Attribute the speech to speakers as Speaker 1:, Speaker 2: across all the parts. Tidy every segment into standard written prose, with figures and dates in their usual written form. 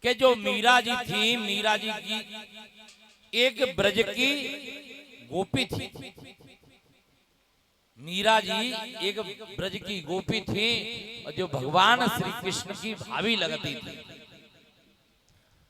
Speaker 1: कि जो मीरा जी थी, मीरा जी की एक ब्रज की गोपी थी। मीरा जी एक ब्रज की गोपी थी और जो भगवान श्री कृष्ण की भाभी लगती थी।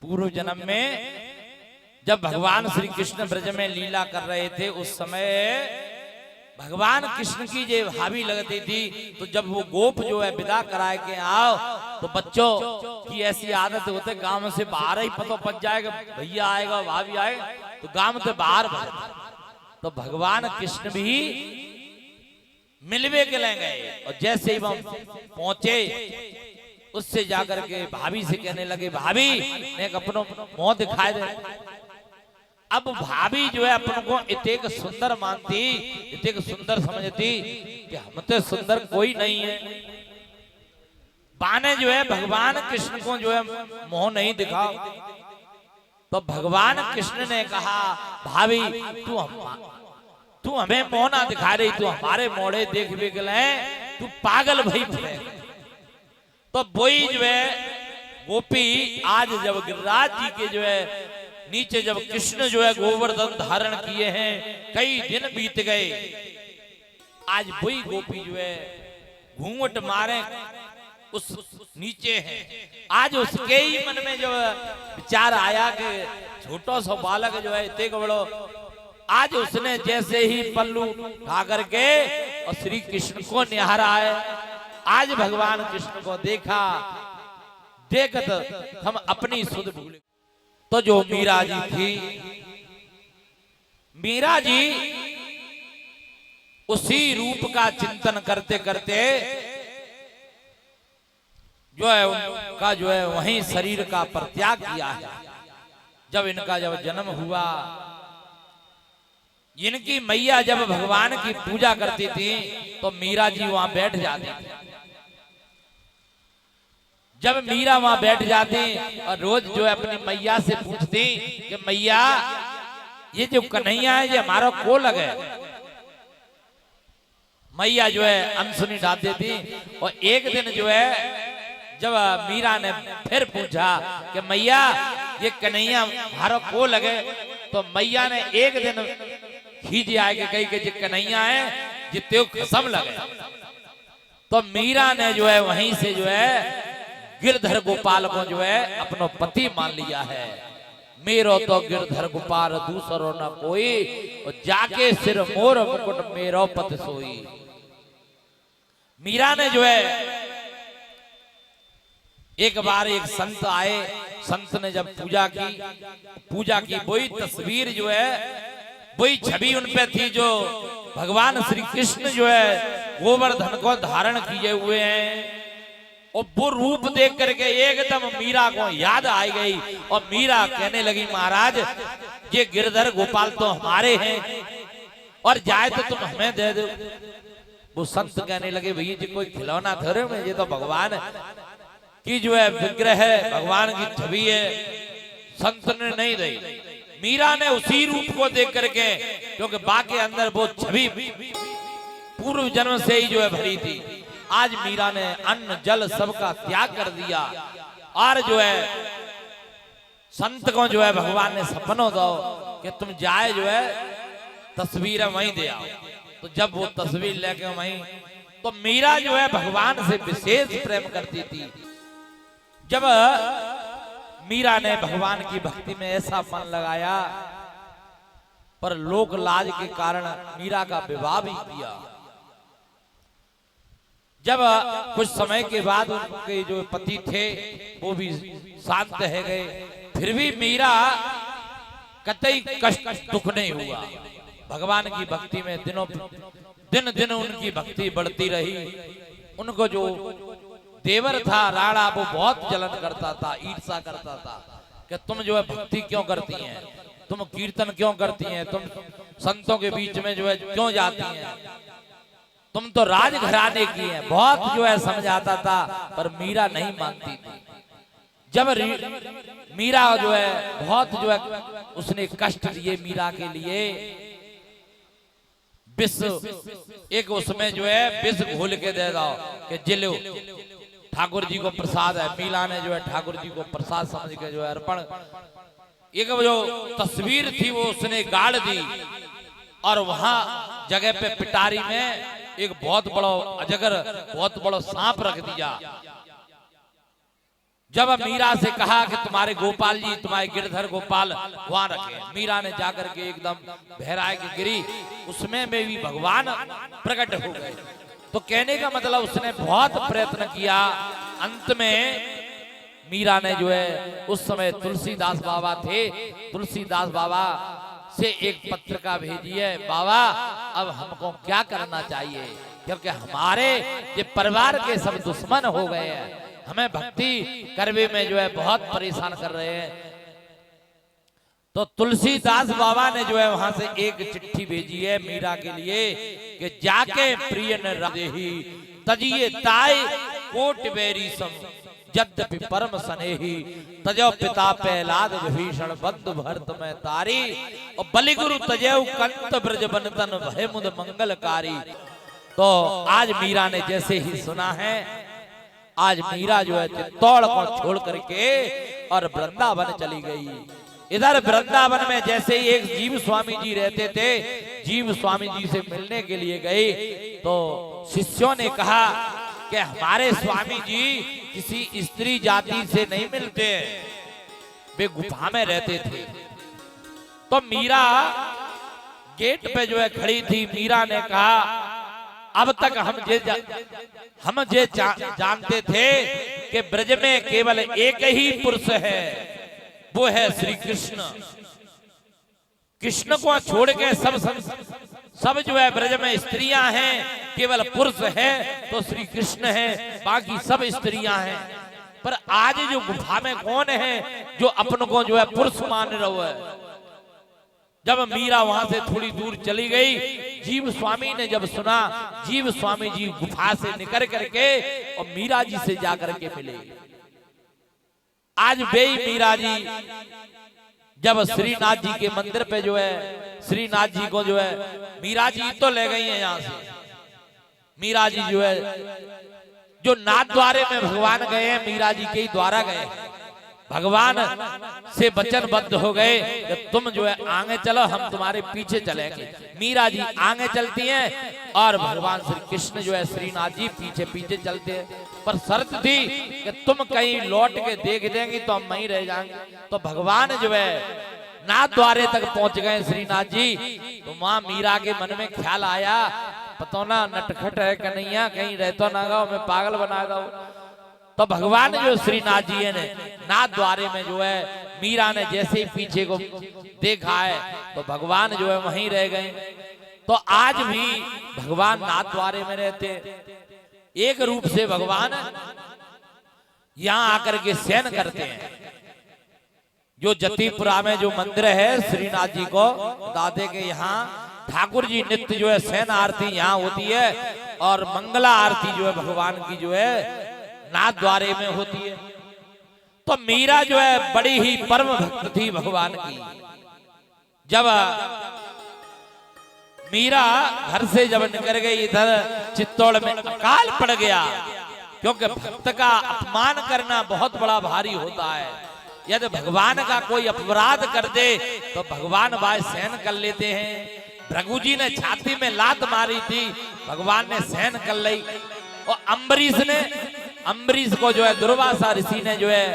Speaker 1: पूर्व जन्म में जब भगवान श्री कृष्ण ब्रज में लीला कर रहे थे उस समय भगवान कृष्ण की जो भाभी लगती थी, तो जब वो गोप जो है विदा कराए के आओ तो बच्चों की ऐसी आदत होते गांव से बाहर ही पता पड़ जाएगा, भैया आएगा भाभी आएगा तो गांव से बाहर तो भगवान कृष्ण भी मिलवे के ले गए और जैसे ही वह पहुंचे उससे जाकर के भाभी से कहने लगे, भाभी ने अपना मुंह दिखाए दे। अब भाभी जो है अपन को इतने सुंदर मानती, इतने सुंदर समझती कि हमसे सुंदर कोई नहीं है। बाने जो है भगवान कृष्ण को जो है मुंह नहीं दिखाओ। तो भगवान कृष्ण ने कहा, भाभी तू हमें मुंह ना दिखा रही, तू हमारे मोड़े देख भी गए, तू पागल भई फिरे। तो वही जो है गोपी आज जब गिरिराज जी के जो है नीचे जब कृष्ण जो है गोवर्धन धारण किए हैं, कई दिन बीत गए, आज वही गोपी जो है घूंघट मारे उस नीचे है। आज उसके ही मन में जो विचार आया कि छोटा सा बालक जो है इतने बड़ो, आज उसने जैसे ही पल्लू उठा करके और श्री कृष्ण को निहारा है। आज भगवान कृष्ण को देखा, देखत हम अपनी सुध भूले। तो जो मीरा जी थी, मीरा जी उसी रूप का चिंतन करते करते जो है उनका जो है वहीं शरीर का परित्याग किया है। जब इनका जब जन्म हुआ, इनकी मैया जब भगवान की पूजा करती थी तो मीरा जी वहां बैठ जाती थी। जब मीरा वहां बैठ जाती और रोज जो है अपनी मैया से पूछती कि मैया ये जो कन्हैया है ये हमारा को लगे। मैया जो है अनसुनी डाल देती। और एक दिन जो है जब मीरा ने फिर पूछा कि मैया ये कन्हैया हमारा को लगे, तो मैया ने एक दिन खींच आए कही कि ये कन्हैया है जितने कसम लगे। तो मीरा ने जो है वहीं से जो है गिरधर गोपाल को जो है अपना पति मान लिया है। मेरो तो गिरधर गोपाल दूसरो न कोई, और जाके सिर मोर मुकुट मेरो पति सोई। मीरा ने जो है एक बार एक संत आए, संत ने जब पूजा की वही तस्वीर जो है वही छवि उन पे थी जो भगवान श्री कृष्ण जो है गोवर्धन को धारण किए हुए हैं। और वो रूप देख करके एकदम मीरा को याद आ गई और मीरा कहने लगी, महाराज ये गिरधर गोपाल तो हमारे हैं और जाए तो तुम हमें दे दो। वो संत कहने लगे, भैया जी कोई खिलौना थोड़े में, ये तो भगवान की जो है विग्रह है, भगवान की छवि है, संत ने नहीं दी। मीरा ने उसी रूप को देख करके, क्योंकि बाकी अंदर वो छवि पूर्व जन्म से ही जो है भरी थी। आज मीरा ने अन्न जल सबका त्याग कर दिया और जो है संत को जो है भगवान ने सपनों दो कि तुम जाए जो है तस्वीर वहीं दे आओ। तो जब वो तस्वीर लेके वहीं, तो मीरा जो है भगवान से विशेष प्रेम करती थी। जब मीरा ने भगवान की भक्ति में ऐसा मन लगाया, पर लोक लाज के कारण मीरा का विवाह भी किया। जब कुछ समय के बाद उनके जो पति थे वो भी शांत रह गए, फिर भी मीरा कतई कष्ट दुख नहीं हुआ। भगवान की भक्ति में दिन दिन उनकी भक्ति बढ़ती रही। उनको जो देवर था राणा वो बहुत जलन करता था, ईर्षा करता था कि तुम जो है भक्ति क्यों करती हैं, तुम कीर्तन क्यों करती हैं, तुम संतों के बीच में जो है क्यों जाती हैं, तुम तो राजघराने की हैं। बहुत जो है समझाता था पर मीरा नहीं मानती थी। जब मीरा जो है बहुत जो है उसने कष्ट दिए मीरा के लिए, विष एक उसमें जो है विष घोल के दे दो कि जिलो ठाकुर जी को प्रसाद है। मीरा ने जो है ठाकुर जी को प्रसाद समझ के जो है अर्पण, एक जो तस्वीर थी वो उसने गाड़ दी और वहां जगह पे पिटारी में एक बहुत बड़ा अजगर, बहुत बड़ा सांप रख दिया। जब मीरा से कहा कि तुम्हारे गोपाल जी, तुम्हारे गिरधर गोपाल वहां रखे, मीरा ने जाकर के एकदम बहराए की गिरी, उसमें में भी भगवान प्रकट हो गए। तो कहने का मतलब उसने बहुत प्रयत्न किया, अंत में मीरा ने जो है, उस समय तुलसीदास बाबा थे, तुलसीदास बाबा से एक पत्रिका भेजी है, बाबा अब हमको क्या करना चाहिए, क्योंकि हमारे ये परिवार के सब दुश्मन हो गए हैं, हमें भक्ति करने में जो है बहुत परेशान कर रहे हैं। तो तुलसीदास बाबा ने जो है वहां से एक चिट्ठी भेजी है मीरा के लिए कि जाके प्रिय न राधेही तजिए ताई कोट बेरी सम यद्यपि परम स्नेही तजो पिता प्रहलाद विभीषण बंधु भरत में तारी और बलिगुरु तजो कंत ब्रज बनतन भय मुद मंगलकारी। तो आज मीरा ने जैसे ही सुना है, आज मीरा जो है चित्तौड़ को छोड़ करके और वृंदावन चली गई। इधर वृंदावन में जैसे ही एक जीव स्वामी जी रहते थे, जीव स्वामी जी से मिलने के लिए गए तो शिष्यों ने कहा कि हमारे स्वामी जी किसी स्त्री जाति से नहीं मिलते, वे गुफा में रहते थे। तो मीरा गेट पे जो है खड़ी थी। मीरा ने कहा अब तक हम जे जानते थे कि ब्रज में केवल एक ही पुरुष है, वो है श्री कृष्ण। कृष्ण को छोड़ के सब जो है ब्रज में स्त्रियां हैं, केवल पुरुष है तो श्री कृष्ण है, बाकी सब स्त्रियां हैं। पर आज जो गुफा में कौन है जो अपन को जो है पुरुष मान रहा है। जब मीरा वहां से थोड़ी दूर चली गई, जीव स्वामी ने जब सुना, जीव स्वामी जी गुफा से निकल करके और मीरा जी से जाकर के मिले। आज वे मीरा जी जब श्रीनाथ जी के मंदिर पे जो है, श्रीनाथ जी को जो है मीरा जी तो ले गई है यहाँ से। मीरा जी जो है जो नाथ द्वारे में भगवान गए हैं, मीरा जी के ही द्वारा गए, भगवान से वचनबद्ध हो गए कि तुम जो है आगे चलो, हम तुम्हारे पीछे चलेंगे। मीरा जी आगे चलती हैं और भगवान श्री कृष्ण जो है श्रीनाथ जी पीछे पीछे चलते हैं। पर शर्त थी कि तुम कहीं लौट के देख देंगी तो हम वहीं रह जाएंगे। तो भगवान जो है नाथ द्वारे तक पहुंच गए श्रीनाथ जी। तो वहां मीरा के मन में ख्याल आया, पता ना नटखट है कन्हैया, कहीं रहतो ना गाओ, मैं पागल बना दो। तो भगवान जो श्रीनाथ जी ने नाथ द्वारे में जो है मीरा ने जैसे ही पीछे को देखा है तो भगवान जो है वहीं रह गए। तो आज भी भगवान नाथ द्वारे में रहते, एक रूप से भगवान यहाँ आकर के शयन करते हैं। जो जतीपुरा में जो मंदिर है श्रीनाथ जी को दादे के, यहाँ ठाकुर जी नित्य जो है शयन आरती यहाँ होती है और मंगला आरती जो है भगवान की जो है नाथ द्वारे में होती है। तो मीरा जो है बड़ी ही परम भक्त थी भगवान की। जब मीरा घर से जब निकल गई, इधर चित्तौड़ में अकाल पड़ गया, क्योंकि भक्त का अपमान करना बहुत बड़ा भारी होता है। यदि भगवान का कोई अपराध कर दे तो भगवान भाई सहन कर लेते हैं। भृगु जी ने छाती में लात मारी थी, भगवान ने सहन कर ली। और अम्बरीश को जो है दुर्वासा ऋषि ने जो है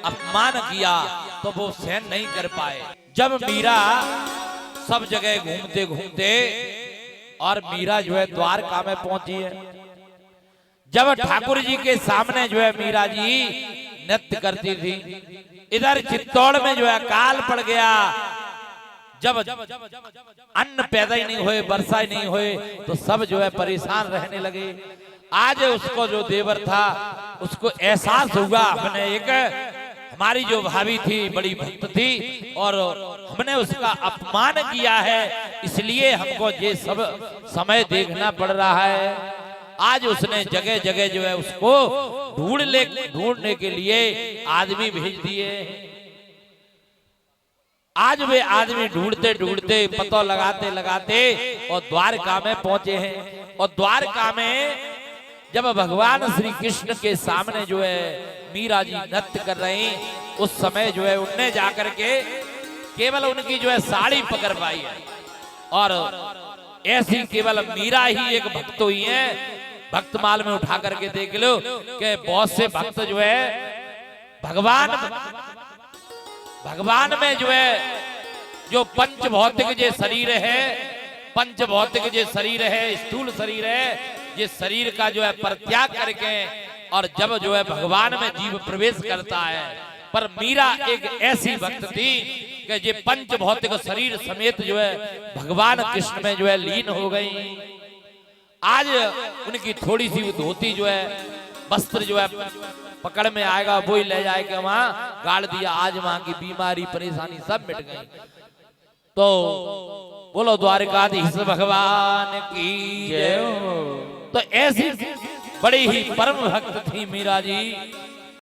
Speaker 1: अपमान किया तो वो सहन नहीं कर पाए। जब मीरा सब जगह घूमते घूमते और मीरा जो है द्वारका में पहुंची है, जब ठाकुर जी के सामने जो है मीरा जी नृत्य करती थी, इधर चित्तौड़ में जो है अकाल पड़ गया। जब अन्न पैदा ही नहीं हुए, वर्षा ही नहीं हुए, तो सब जो है परेशान रहने लगे। आज उसको जो देवर था उसको एहसास हुआ, हमने एक हमारी जो भाभी थी बड़ी भक्त थी और हमने उसका अपमान किया है, इसलिए हमको ये सब समय देखना पड़ रहा है। आज उसने जगह जगह जो है उसको ढूंढने के लिए आदमी भेज दिए। आज वे आदमी ढूंढते ढूंढते पता लगाते लगाते और द्वारका में पहुंचे हैं। और द्वारका में जब भगवान श्री कृष्ण के सामने जो है मीरा जी नृत्य कर रहे हैं, उस समय जो है उनने जाकर के केवल उनकी जो है साड़ी पकड़ पाई है। और ऐसी केवल मीरा ही एक भक्त हुई है, भक्तमाल में उठा करके देख लो कि बहुत से भक्त जो है भगवान में जो है जो पंच भौतिक जो शरीर है, पंच भौतिक जो शरीर है, स्थूल शरीर है, ये शरीर का जो है परित्याग करके और जब जो है भगवान में जीव प्रवेश करता है। पर मीरा एक ऐसी भक्त थी कि ये पंच भौतिक शरीर समेत जो है भगवान कृष्ण में जो है लीन हो गई। आज उनकी थोड़ी सी धोती जो है वस्त्र जो है पकड़ में आएगा वो ही ले जाएगा, वहां गाड़ दिया। आज वहां की बीमारी परेशानी सब मिट गई। तो बोलो द्वारकाधीश भगवान की जय हो। तो ऐसी बड़ी ही परम भक्त थी मीरा जी।